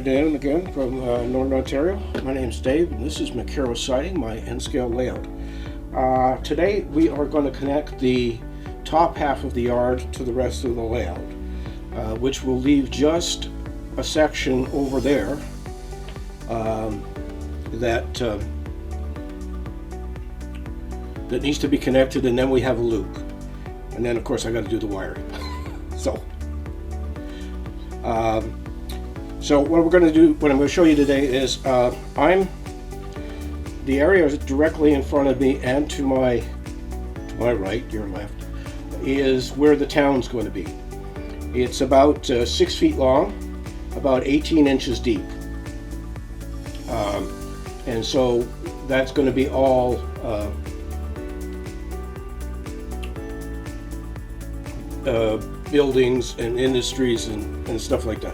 afternoon again from Northern Ontario. My name's Dave and this is Monroe Siding, my N-scale layout. Today we are going to connect the top half of the yard to the rest of the layout, which will leave just a section over there that needs to be connected, and then we have a loop. And then of course I got to do the wiring. So what we're going to do, what I'm going to show you today is the area is directly in front of me and to my right, your left, is where the town's going to be. It's about 6 feet long, about 18 inches deep. And so that's going to be all buildings and industries and stuff like that.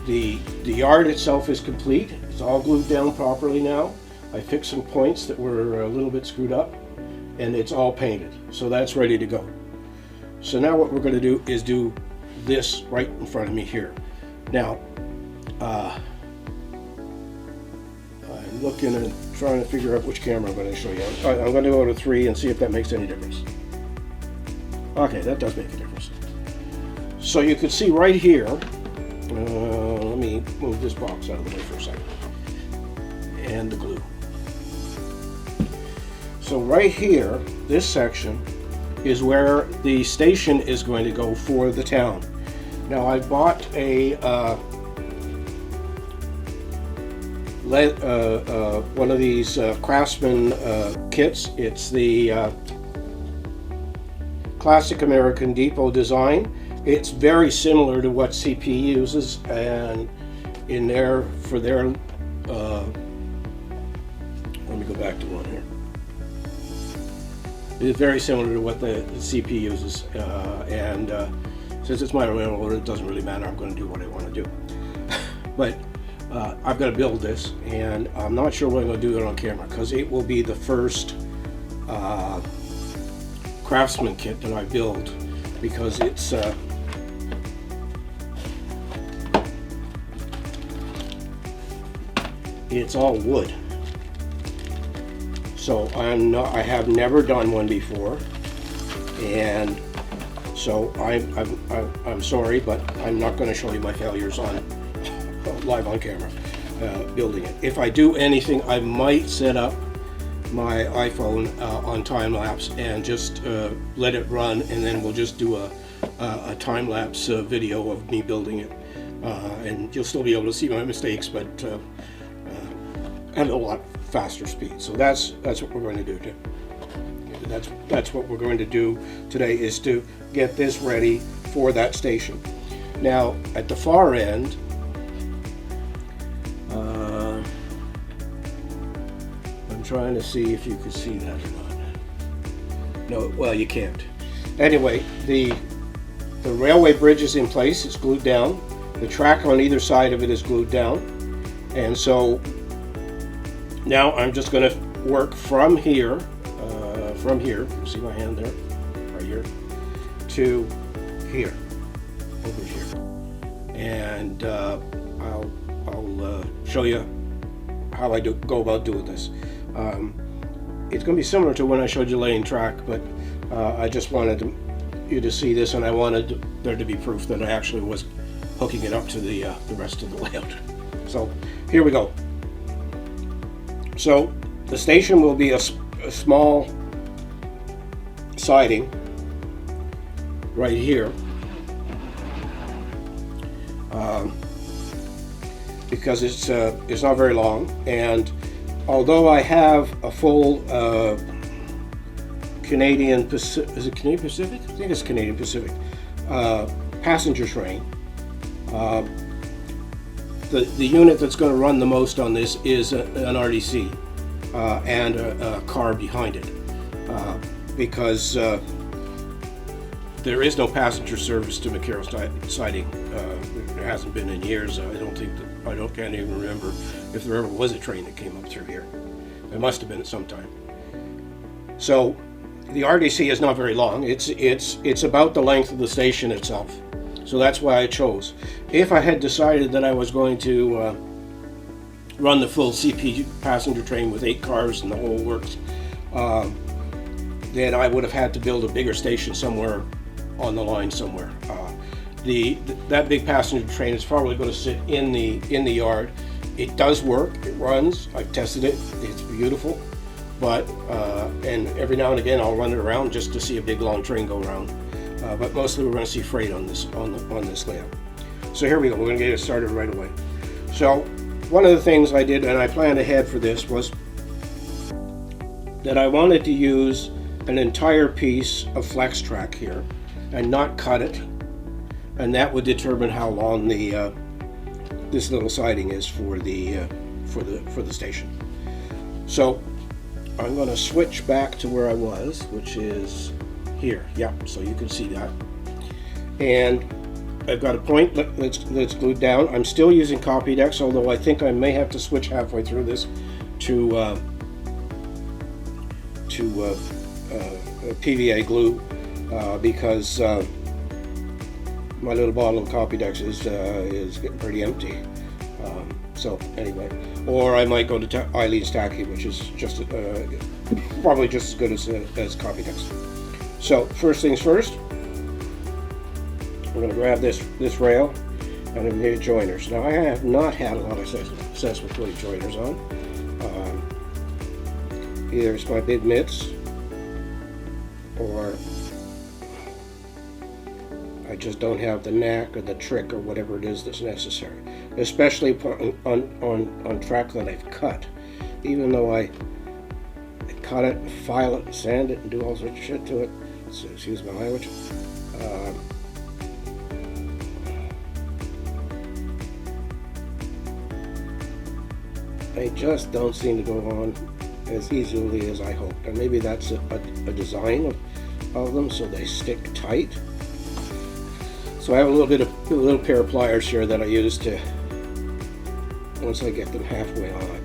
The yard itself is complete. It's all glued down properly now. I fixed some points that were a little bit screwed up, and it's all painted. So that's ready to go. So now what we're going to do is do this right in front of me here. Now, I'm looking and trying to figure out which camera I'm going to show you. I'm going to go to 3 and see if that makes any difference. Okay, that does make a difference. So you can see right here, let me move this box out of the way for a second, and the glue. So right here, this section is where the station is going to go for the town. Now I bought a one of these Craftsman kits. It's the Classic American Depot design. It's very similar to what CP uses, and in there for their let me go back to one here. It's very similar to what the CP uses, and since it's my own order, it doesn't really matter. I'm going to do what I want to do. But I've got to build this, and I'm not sure what I'm going to do it on camera, because it will be the first Craftsman kit that I build, because it's all wood. So I have never done one before, and so I'm sorry, but I'm not going to show you my failures on live on camera building it. If I do anything, I might set up my iPhone on time lapse and just let it run, and then we'll just do a time lapse video of me building it, and you'll still be able to see my mistakes, but at a lot faster speed. So that's what we're going to do. That's what we're going to do today, is to get this ready for that station. Now at the far end, I'm trying to see if you can see that or not. No, well, you can't. Anyway, the railway bridge is in place. It's glued down. The track on either side of it is glued down, and so now I'm just going to work from here, you see my hand there, right here, to here, over here, and I'll show you how I go about doing this. It's going to be similar to when I showed you laying track, but I just wanted you to see this, and I wanted there to be proof that I actually was hooking it up to the rest of the layout. So here we go. So the station will be a small siding right here, because it's not very long, and although I have a full Canadian Pacific, is it Canadian Pacific? I think it's Canadian Pacific passenger train. The unit that's going to run the most on this is an RDC and a car behind it, because there is no passenger service to Monroe Siding. There hasn't been in years. Can't even remember if there ever was a train that came up through here. There must have been at some time. So the RDC is not very long. It's about the length of the station itself. So that's why I chose. If I had decided that I was going to run the full CP passenger train with 8 cars and the whole works, then I would have had to build a bigger station somewhere on the line somewhere. That big passenger train is probably going to sit in the yard. It does work. It runs. I've tested it. It's beautiful. But and every now and again I'll run it around just to see a big long train go around. But mostly we're going to see freight on this layout. So here we go. We're going to get it started right away. So one of the things I did, and I planned ahead for this, was that I wanted to use an entire piece of flex track here and not cut it, and that would determine how long the this little siding is for the station. So I'm going to switch back to where I was, which is here. Yep, so you can see that. And I've got a point that's glued down. I'm still using CopyDex, although I think I may have to switch halfway through this to PVA glue because my little bottle of CopyDex is getting pretty empty. So anyway, or I might go to Aleene's Tacky, which is just probably just as good as CopyDex. So first things first, we're going to grab this rail, and I'm going to joiners. Now I have not had a lot of success with putting joiners on. Either it's my big mitts, or I just don't have the knack or the trick or whatever it is that's necessary, especially on track that I've cut. Even though I cut it, file it, sand it, and do all sorts of shit to it, so excuse my language, they just don't seem to go on as easily as I hoped. And maybe that's a design of them, so they stick tight. So I have a little pair of pliers here that I use to, once I get them halfway on,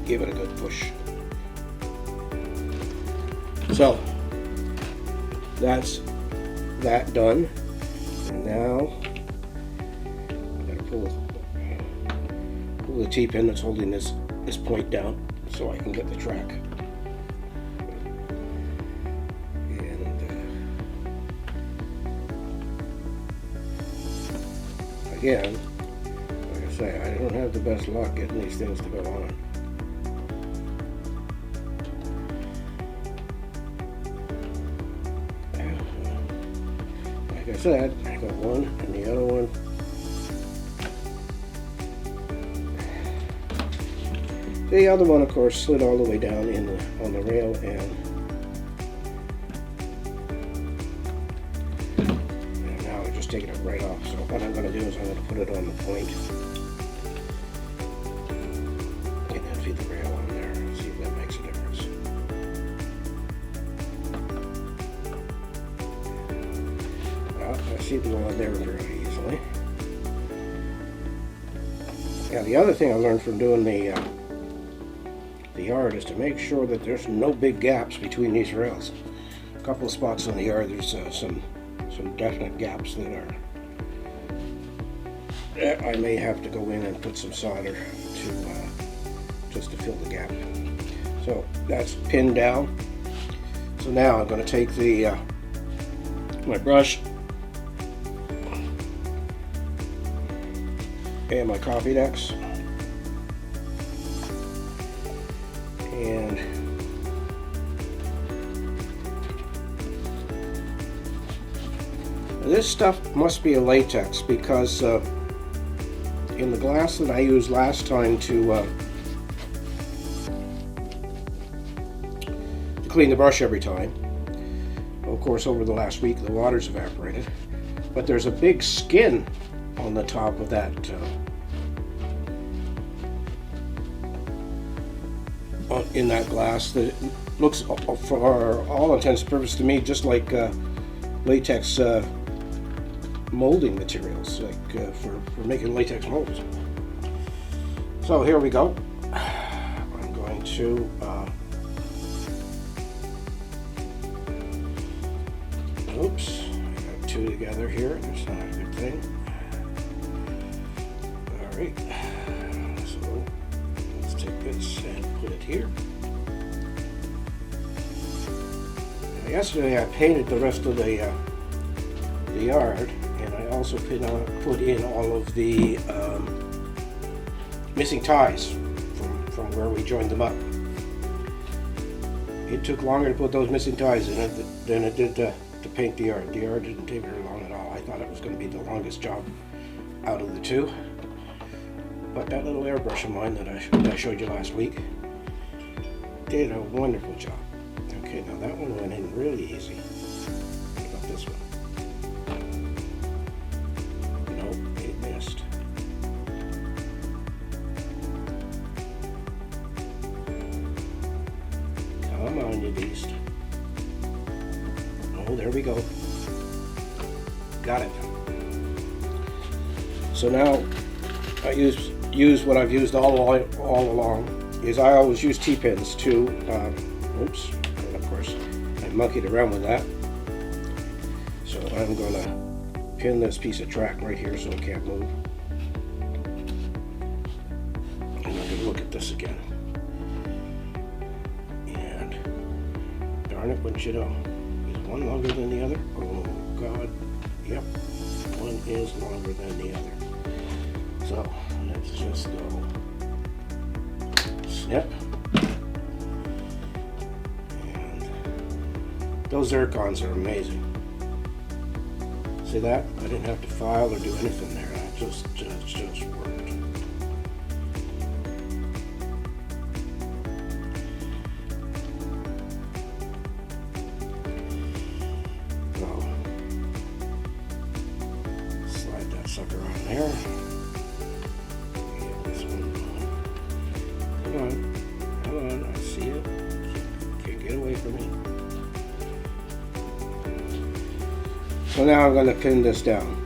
give it a good push. So that's that done. And now I'm going to pull the T-pin that's holding this point down so I can get the track. Again, like I say, I don't have the best luck getting these things to go on. Like I said, I got one and the other one. The other one, of course, slid all the way down on the rail, and now I'm just taking it right off. So what I'm going to do is I'm going to put it on the point and then feed the rail on there and see if that makes a difference. Well, I see the one there very easily. Now the other thing I learned from doing the yard is to make sure that there's no big gaps between these rails. A couple of spots on the yard, there's some definite gaps that I may have to go in and put some solder to just to fill the gap. So that's pinned down. So now I'm going to take my brush and my CopyDex, and this stuff must be a latex, because in the glass that I used last time to clean the brush every time, of course over the last week the water's evaporated, but there's a big skin on the top of that in that glass that looks, for all intents and purposes to me, just like latex molding materials, like for making latex molds. So here we go. I'm going to oops, I got two together here. That's not a good thing. Alright, so let's take this and put it here. Now, yesterday I painted the rest of the yard, and I also put in all of the missing ties from where we joined them up. It took longer to put those missing ties in it than it did to paint the yard. The yard didn't take very long at all. I thought it was going to be the longest job out of the two. But that little airbrush of mine that I showed you last week did a wonderful job. Okay, now that one went in really easy. What about this one? Nope, it missed. Come on, you beast. Oh, there we go. Got it. So now I use what I've used all along. Is I always use T-pins to, oops, and of course I monkeyed around with that. So I'm gonna pin this piece of track right here so it can't move. And I'm gonna look at this again. And darn it, wouldn't you know? Is one longer than the other? Oh God, yep, one is longer than the other. So let's just go snip. And those zircons are amazing. See that? I didn't have to file or do anything there. I just worked. So slide that sucker on there. Come on, I see it. Can't get away from me. So now I'm going to pin this down.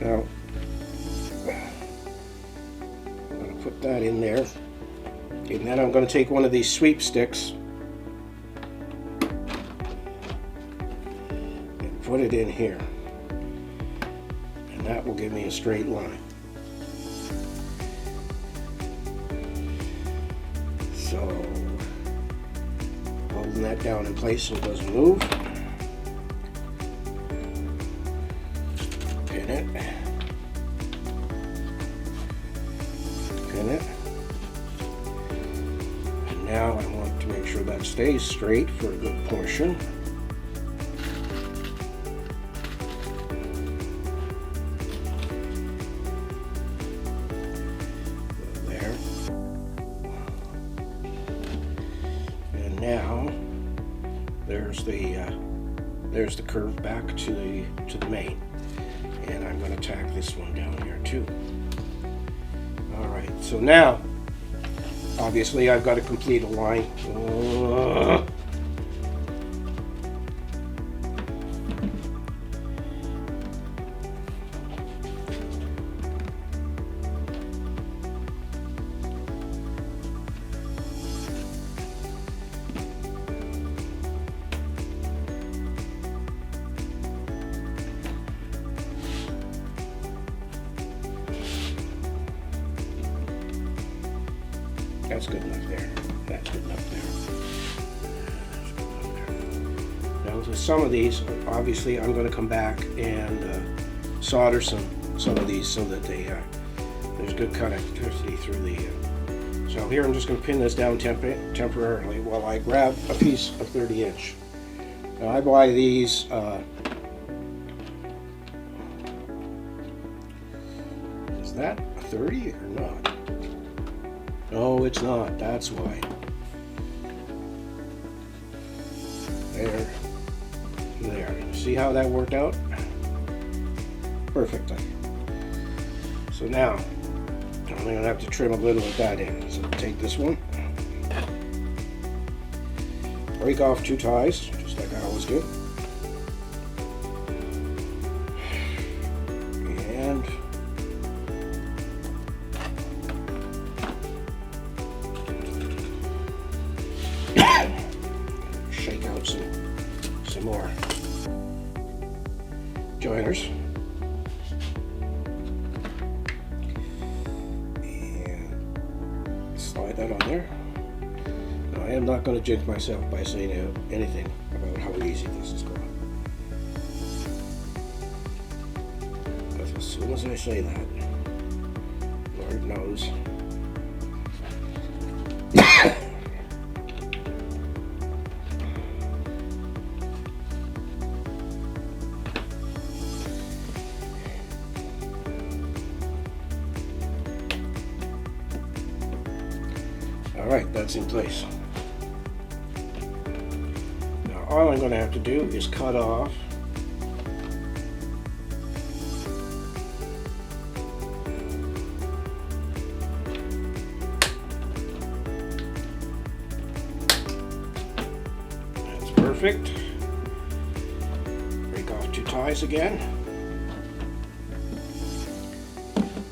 Now, I'm going to put that in there. And then I'm going to take one of these sweep sticks and put it in here. And that will give me a straight line. So, holding that down in place so it doesn't move. Pin it. Pin it. And now I want to make sure that stays straight for a good portion. Now there's the curve back to the main, and I'm going to tack this one down here too. All right, so now obviously I've got to complete a line. That's good enough there. That's good enough there. Now with some of these, obviously I'm going to come back and solder some of these so that there's good connectivity through the. So here I'm just going to pin this down temporarily while I grab a piece of 30-inch. Now I buy these. Is that a 30 or not? No, it's not. That's why. There. See how that worked out? Perfectly. So now, I'm going to have to trim a little at that end. So take this one, break off two ties, just like I always do. And shake out some more. joiners. And slide that on there. Now, I am not going to jinx myself by saying anything about how easy this is going. Because as soon as I say that, Lord knows. Alright, that's in place. Now all I'm going to have to do is cut off that's perfect. Break off 2 ties again.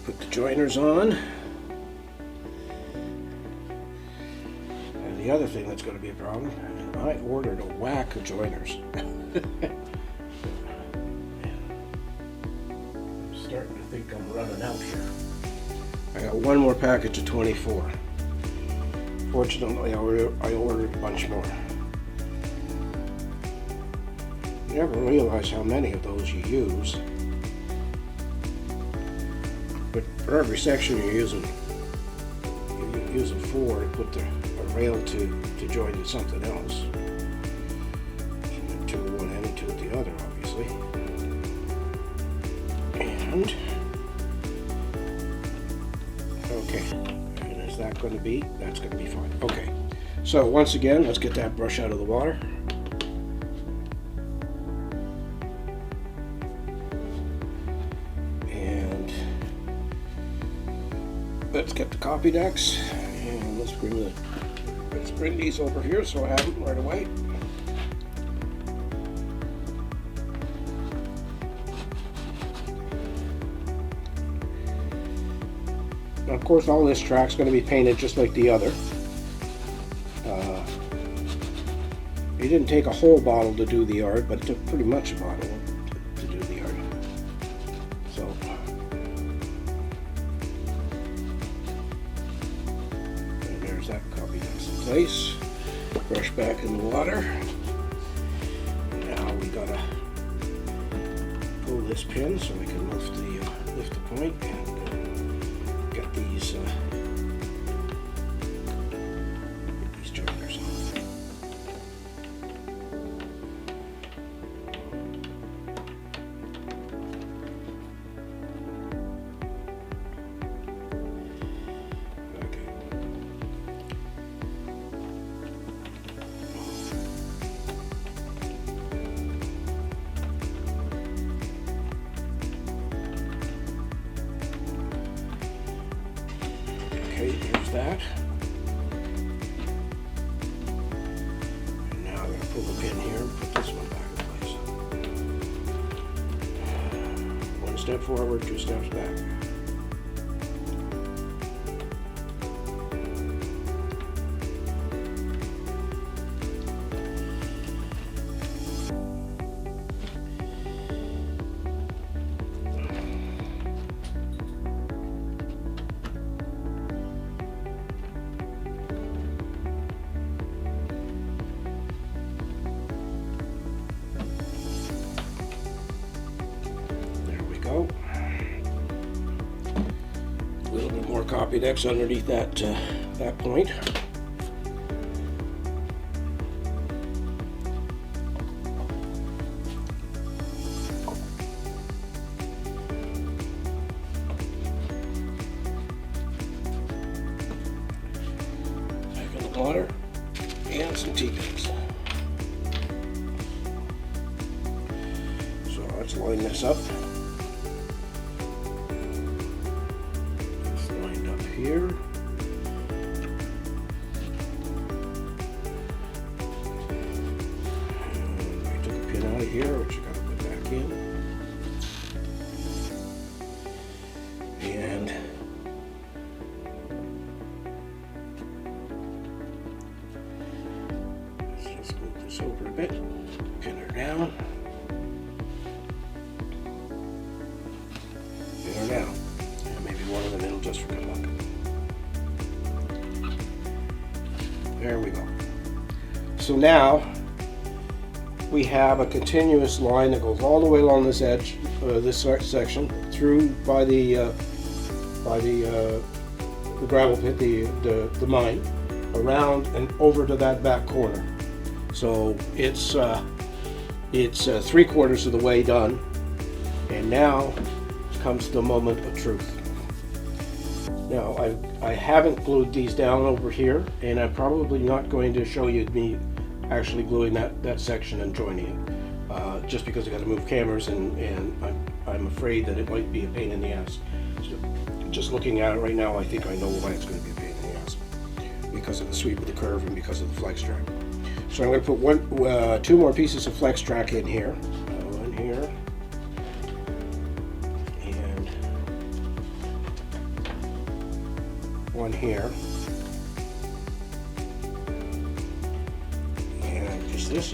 Put the joiners on. The other thing that's going to be a problem, I ordered a whack of joiners. I'm starting to think I'm running out here. I got one more package of 24. Fortunately, I ordered a bunch more. You never realize how many of those you use. But for every section you're using 4 to put the rail to join to something else. So 2 at one end and 2 at the other, obviously. And okay, and is that going to be? That's going to be fine. Okay, so once again, let's get that brush out of the water. And let's get the CopyDex, and let's bring these over here so I have them right away. Now, of course, all this track's going to be painted just like the other. It didn't take a whole bottle to do the yard, but it took pretty much a bottle to do the yard. So, and there's that CopyDex in place. Brush back in the water. Now we gotta pull this pin so we can lift the point and get these joiners on. Okay, there's that. And now I'm going to pull the pin here and put this one back in place. 1 step forward, 2 steps back. A little bit more CopyDex underneath that point. Back in the water and some T-pins. So let's line this up. Here. And I took a pin out of here, which you gotta put back in. And let's just move this over a bit, pin her down. So now we have a continuous line that goes all the way along this edge, this section, through by the gravel pit, the mine, around and over to that back corner. So it's 3/4 of the way done, and now comes the moment of truth. Now I haven't glued these down over here, and I'm probably not going to show you me actually gluing that section and joining it, just because I got to move cameras, and I'm afraid that it might be a pain in the ass. So just looking at it right now, I think I know why it's going to be a pain in the ass, because of the sweep of the curve and because of the flex track. So I'm going to put two more pieces of flex track in here, one here, and one here. And is this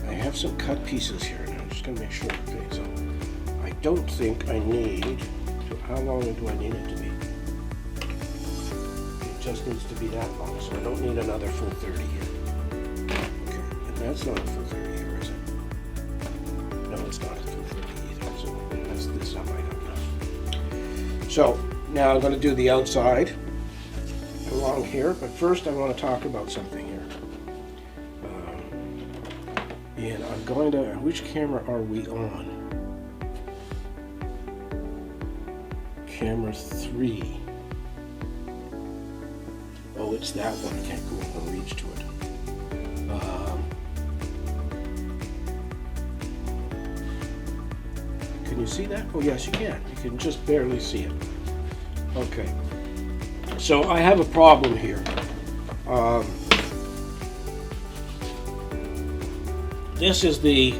I have some cut pieces here, and I'm just going to make sure. Okay, so I don't think I need. How long do I need it to be? It just needs to be that long, so I don't need another full 30 here. Okay, and that's not a full 30 here, is it? No, it's not a full 30 either. So that's this. I might have enough. So now I'm going to do the outside along here, but first I want to talk about something here. And I'm going to, which camera are we on? Camera 3. Oh, it's that one. I can't go over and reach to it. Can you see that? Oh yes, you can. You can just barely see it. Okay. So I have a problem here. This is the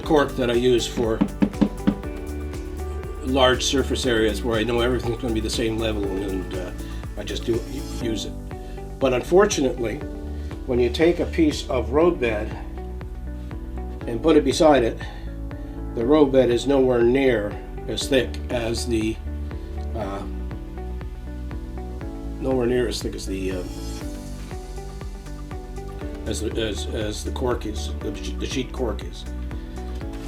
cork that I use for large surface areas where I know everything's going to be the same level, and I just use it. But unfortunately, when you take a piece of roadbed and put it beside it, the roadbed is nowhere near as thick as the as the cork is, the sheet cork is.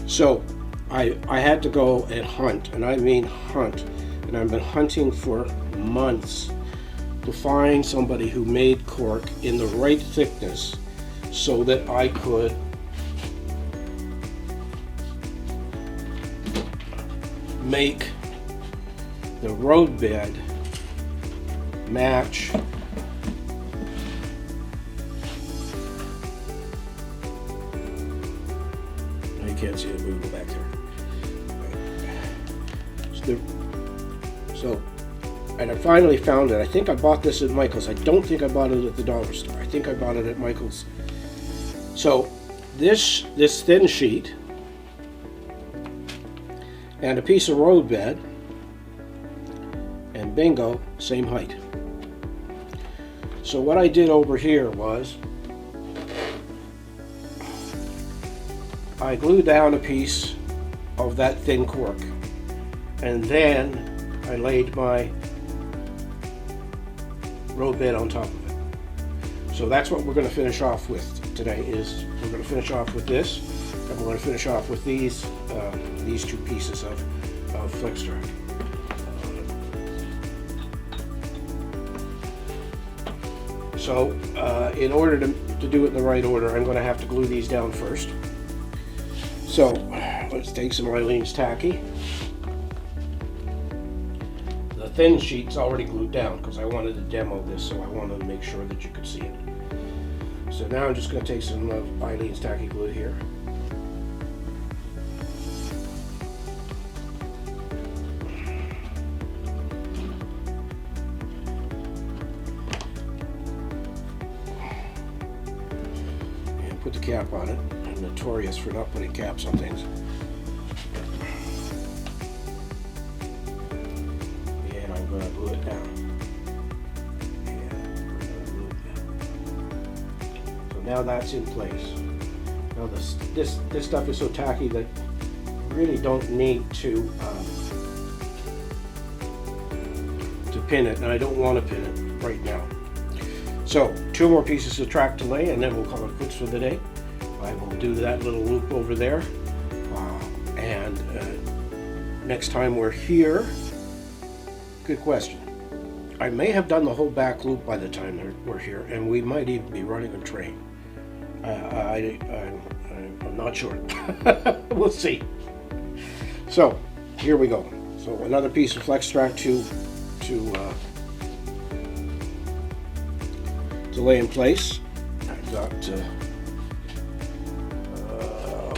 So I had to go and hunt, and I mean hunt, and I've been hunting for months to find somebody who made cork in the right thickness so that I could make the roadbed match can't see it, we'll go back there. So, and I finally found it. I think I bought this at Michael's. I don't think I bought it at the dollar store. I think I bought it at Michael's. So, this thin sheet and a piece of roadbed, and bingo, same height. So what I did over here was I glued down a piece of that thin cork, and then I laid my roadbed on top of it. So that's what we're going to finish off with today. Is we're going to finish off with this, and we're going to finish off with these two pieces of flex track. So in order to do it in the right order, I'm going to have to glue these down first. So let's take some Aleene's Tacky. The thin sheet's already glued down because I wanted to demo this, so I wanted to make sure that you could see it. So now I'm just going to take some of Aleene's Tacky glue here. And put the cap on it. I'm notorious for not putting caps on things. And I'm going to glue it down. Now that's in place. Now this stuff is so tacky that you really don't need to pin it, and I don't want to pin it right now. So 2 more pieces of track to lay, and then we'll call it quits for the day. I will do that little loop over there, and next time we're here, good question. I may have done the whole back loop by the time we're here, and we might even be running a train. I'm not sure. We'll see. So here we go. So another piece of flex track to lay in place. I've got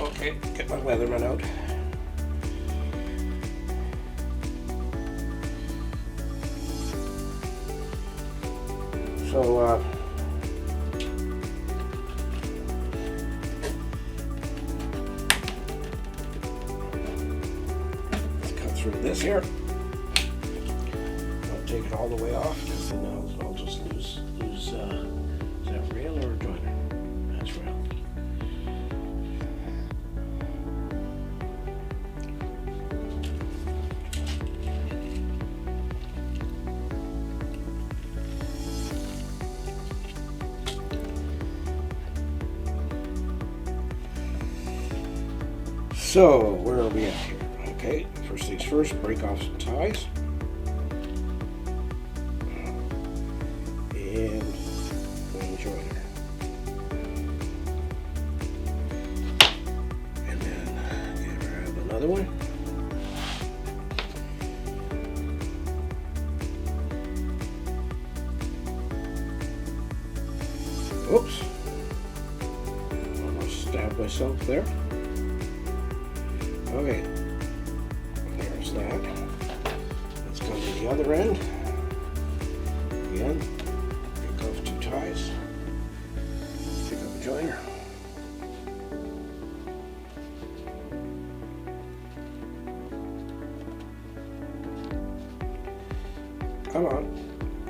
okay, get my Leatherman out. So let's cut through this here. I'll take it all the way off, because then I'll just lose is that rail or joiner? That's rail. So, where are we at here? Okay, first things first, break off some ties. And joiner. And then grab another one. Oops. Almost stabbed myself there. Okay, there's that. Let's go to the other end. Again, pick off 2 ties. Pick up a joiner. Come on.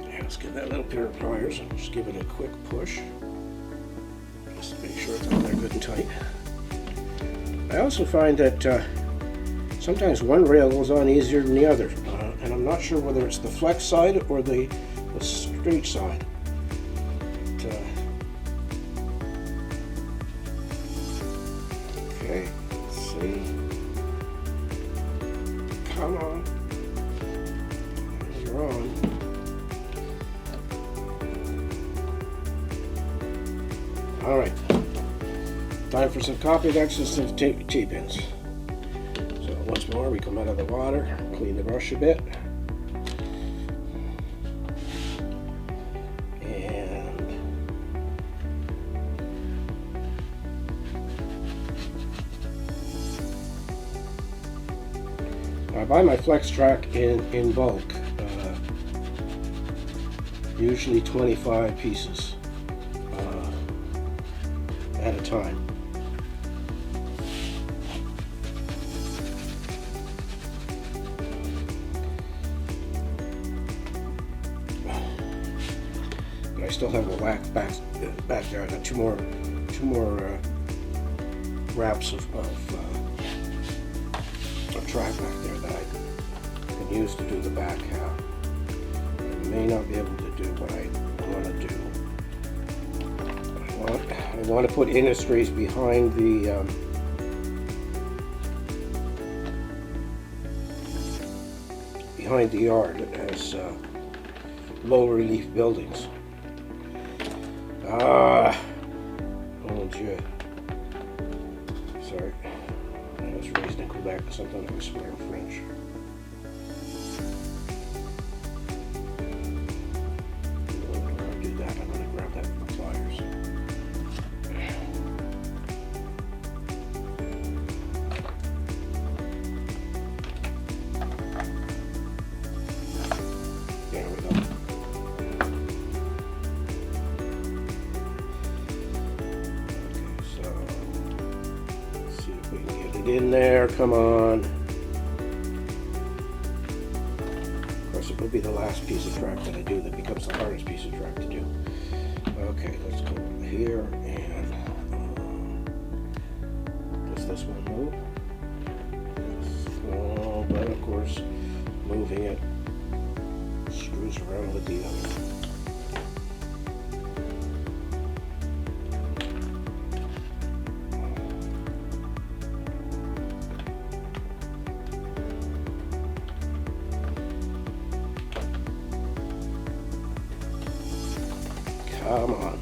Yeah, let's get that little pair of pliers and just give it a quick push. Just to make sure it's on there good and tight. I also find that sometimes one rail goes on easier than the other, and I'm not sure whether it's the flex side or the straight side. But, okay, let's see. Come on. You're on. All right. Time for some CopyDex and some T-pins. So once more, we come out of the water, clean the brush a bit. And I buy my flex track in bulk, usually 25 pieces at a time. I still have a whack back there. I got two more wraps of track back there that I can use to do the back half. I may not be able to do what I want to do. I want to put industries behind the yard as low relief buildings. Oh gee. Sorry. I was raised in Quebec, sometimes I swear in French. I'll do that. I'm going to grab that with the pliers. There we go. In there, come on. Of course, it will be the last piece of track that I do that becomes the hardest piece of track to do. Okay, let's go here and does this one move? Oh, but of course, moving it Screws around with the other. Come on.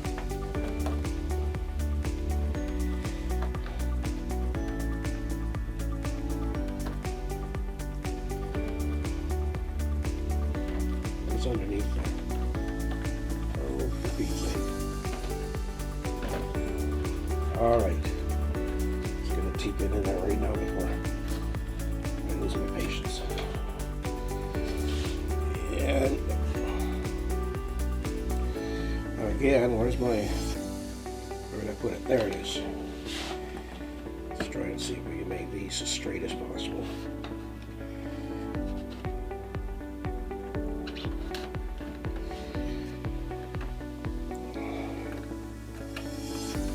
What's underneath there? Oh, for Pete's sake. All right. Just gonna tape it in there right now before I lose my patience. And again, where did I put it? There it is. Let's try and see if we can make these as straight as possible.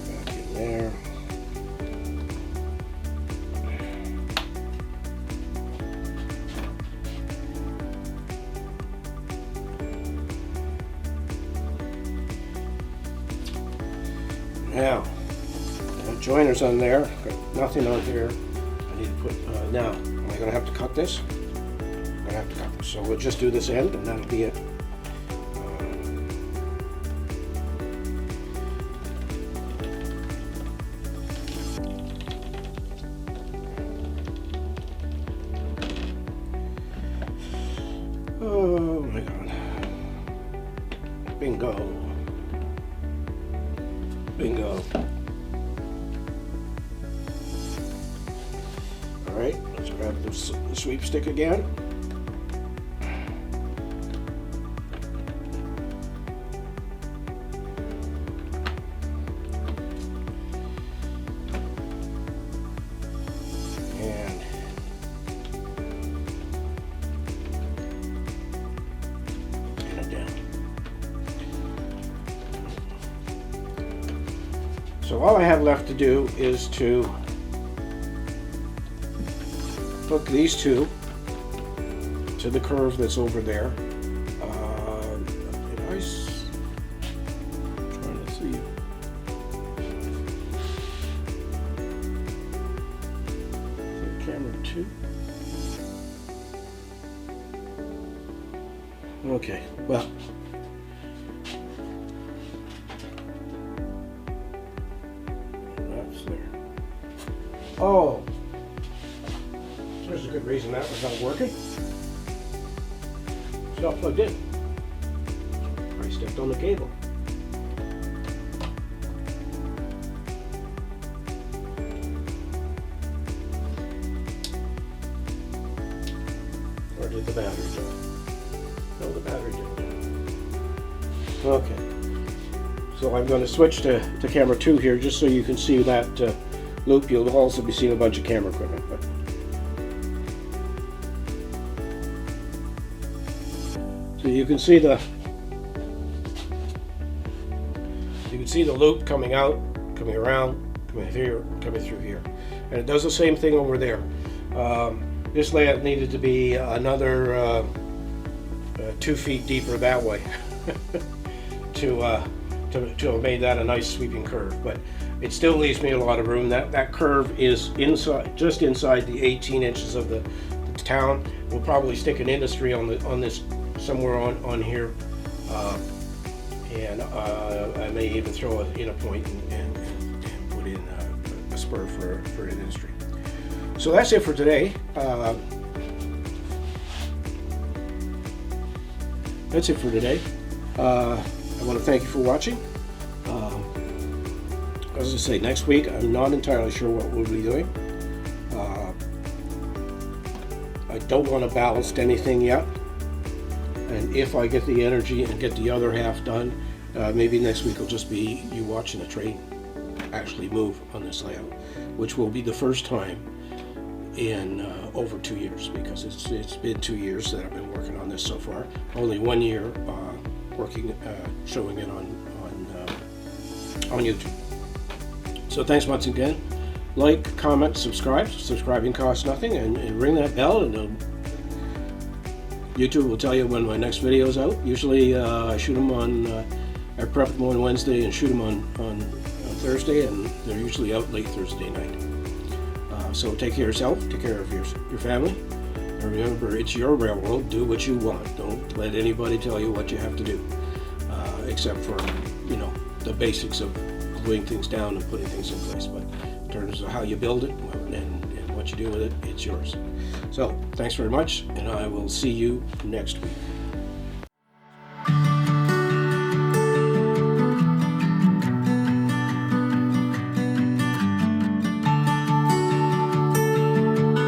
Back in there. Now, joiners on there, got nothing on here. I need to put, now, am I going to have to cut this? I'm going to have to cut this. So we'll just do this end and that'll be it. Oh my God. Bingo. Bingo. All right, let's grab the sweep stick again. And pin it down. So all I have left to do is to hook these two to the curve that's over there. I'm trying to see. Is that camera 2? Okay, well. Oh, there's a good reason that was not working. It's not plugged in. I stepped on the cable. Or did the battery go? No, the battery didn't. Okay. So I'm going to switch to camera 2 here just so you can see that loop. You'll also be seeing a bunch of camera equipment. But so you can see the loop coming out, coming around, coming here, coming through here, and it does the same thing over there. This layout needed to be another 2 feet deeper that way to have made that a nice sweeping curve, but it still leaves me a lot of room. That curve is inside, just inside the 18 inches of the town. We'll probably stick an industry on this somewhere on here, and I may even throw in a point and put in a spur for an industry. So that's it for today. That's it for today. I want to thank you for watching. As I say, next week I'm not entirely sure what we'll be doing. I don't want to ballast anything yet, and if I get the energy and get the other half done, maybe next week will just be you watching a train actually move on this layout, which will be the first time in over 2 years, because it's been 2 years that I've been working on this so far. Only 1 year working, showing it on YouTube. So thanks once again. Like, comment, subscribe. Subscribing costs nothing, and ring that bell, and YouTube will tell you when my next video is out. Usually I shoot them on, I prep them on Wednesday and shoot them on Thursday, and they're usually out late Thursday night. So take care of yourself, take care of your family, and remember, it's your railroad. Do what you want. Don't let anybody tell you what you have to do, except for, you know, the basics of gluing things down and putting things in place. But in terms of how you build it and what you do with it, it's yours. So thanks very much, and I will see you next week.